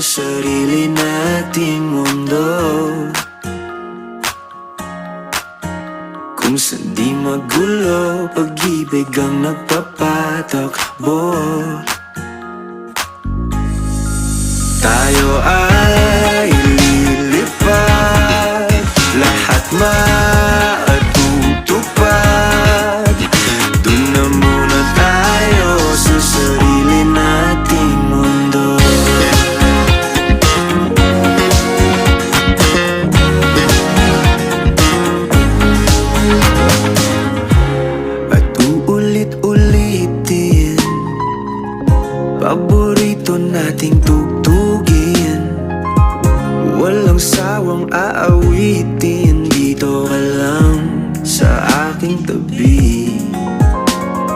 sarili nating mundo, kung saan di magulo, pag-ibig ang nagpapatakbo. Tayo ay lilipad, lahat maaari.